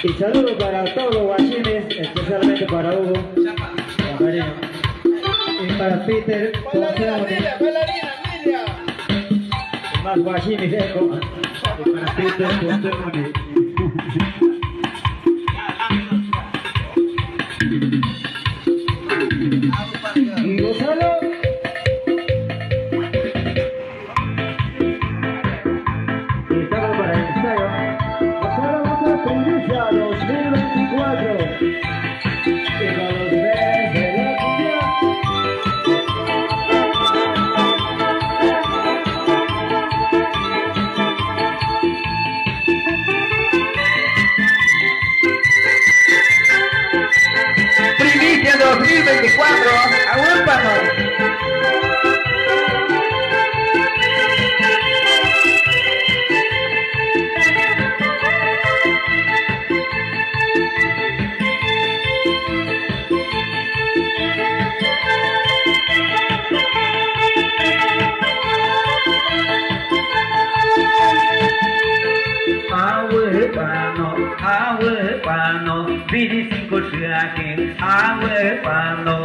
Y saludo para todos los guachines, especialmente para Hugo, cariño. Y para Peter, más guachines eco. Y para Peter, y Gonzalo. Y estamos para el ensayo. Gonzalo, vamos a Tenerife 2024. Y con los bebés de la cumbia. Primicia 2024, agúmpanos. Pano, 25 siakin, awe pano.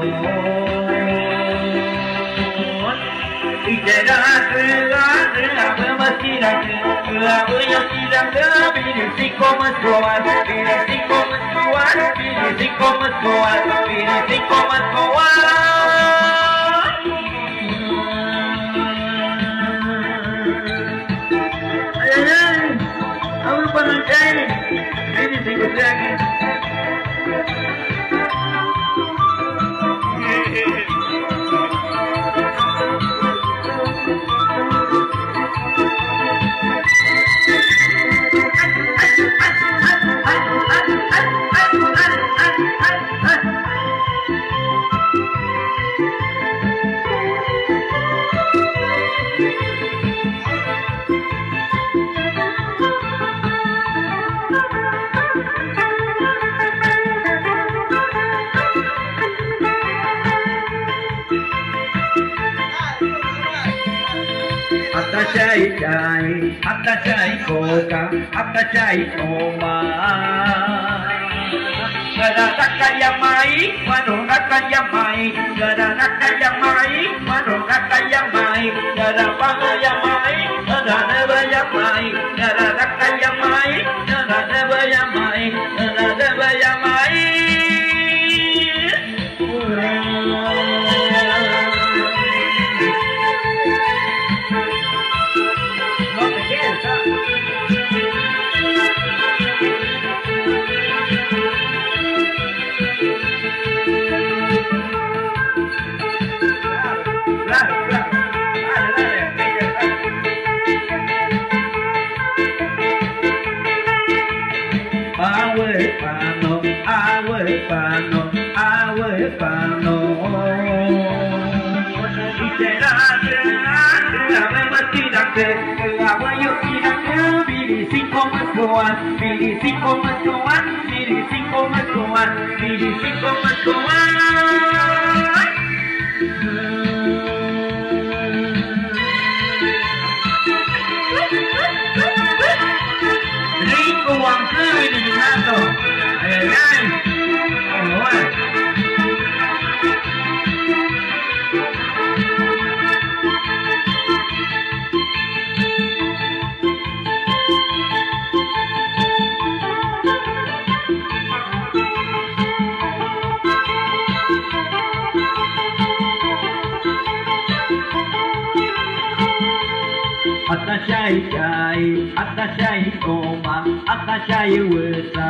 Ijera awe masirang, awe yasirang, 25 masroan, 25 masroan, 25 masroan, 25 masroan. Ay, awe pano chay. Ini singkat lagi. Atta chai koka, atta chai oma. Gara rakayamai, mano rakayamai, gara rakayamai, mano rakayamai, gara bagayamai, gara nebayamai, gara rakayamai, gara nebayamai, gara nebayamai. Awe pano. Ijera awe masirang, awe yosirang, 25 masroan, 25 masroan, 25 masroan, 25 masroan. Rico Wang ini nato. Ayan. Atta syai oma, atta syai wesa.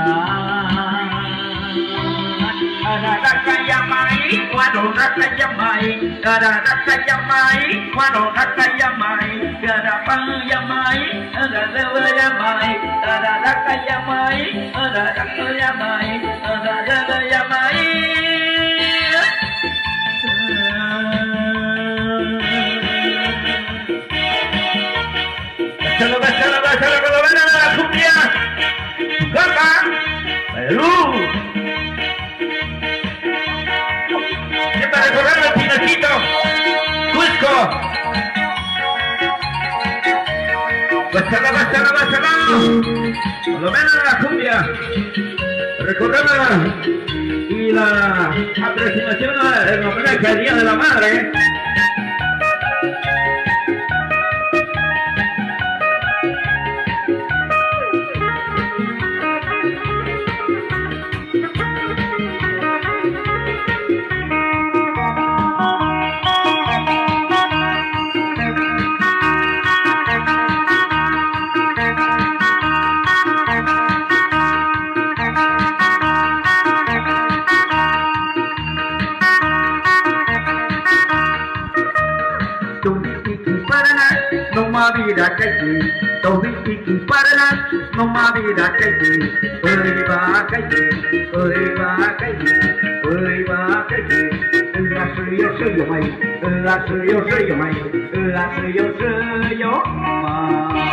Ada rakayamai, wano rakayamai, ada rakayamai, wano rakayamai, ada pangyamai, ada lewayamai, ada rakayamai, ada rakayamai, ada lewayamai. Salah cumbia. Gaka. Lu. Ya para recordar al Pinocito. Cusco. Bacala. lo menos la cumbia. Recordemos y la aproximación en homenaje al Día de la Madre. Numa vida caí, tobiki parana, numa vida caí, oi va caí, oi va caí, oi va caí. La soy yo mai, la soy yo mai, la soy yo mai.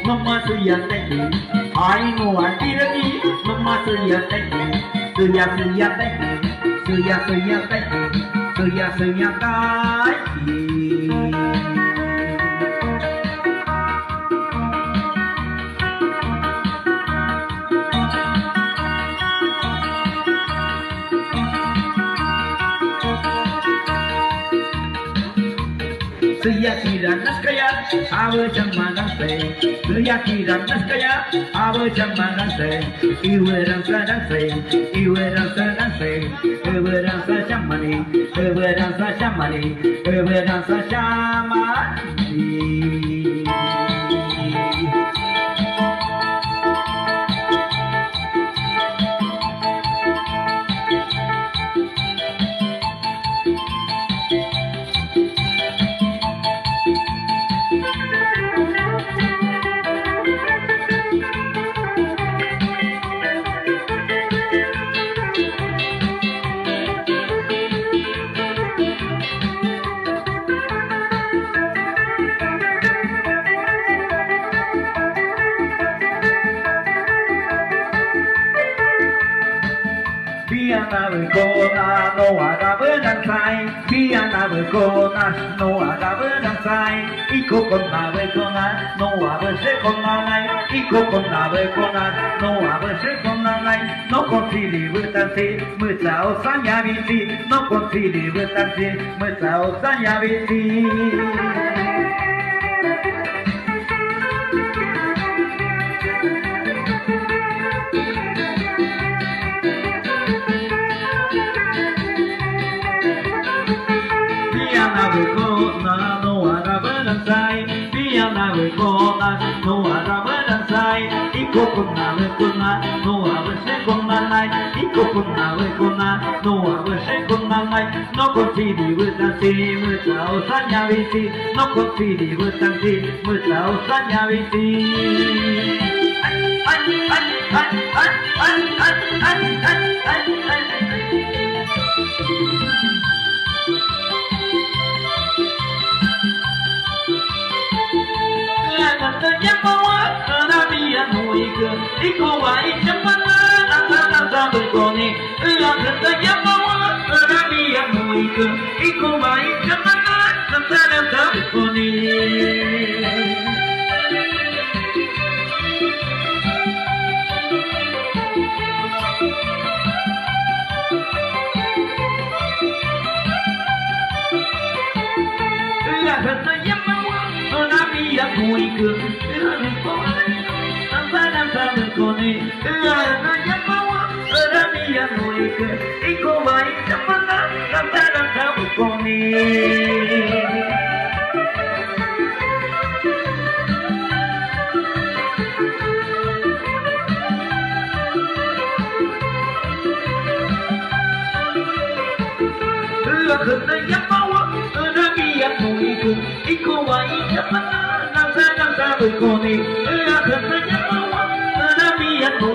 Mama suya tadi, I know I did it. Mama suya tadi, suya tadi, suya tadi, suya tadi. Suya tidak naskaya, awe jamanan se. Suya tidak naskaya, awe jamanan se. Iweran sadang se, iweran sadang se. Iweran sajamani, iweran sajamani, iweran sajamani. Biana berkona, no ada berdansai. Biana berkona, no ada berdansai. Iko kona berkona, no ada sekona lai. Iko kona berkona, no ada sekona lai. No konsili berdansi, mesau sanya visi. No konsili berdansi, mesau sanya visi. Berkona, no ada berdansai. Biana berkona, no ada berdansai. Iko kona berkona, no ada sekona lai. Iko kona berkona, no ada sekona lai. No konsili berdansi, mesau sanya visi. No konsili berdansi, mesau sanya visi. Iko wa ichamana asa berkoni la kata yamawa rabia muika iko wa ichamana asa berkoni la kata yamawa rabia muika la kata berkoni la kata yamawa no iku iko wa jamana rasa ukoni Khana yamawa Rabiya no iku wa jamana rasa ukoni Khana yamawa Rabiya no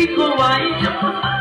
iku wa jamana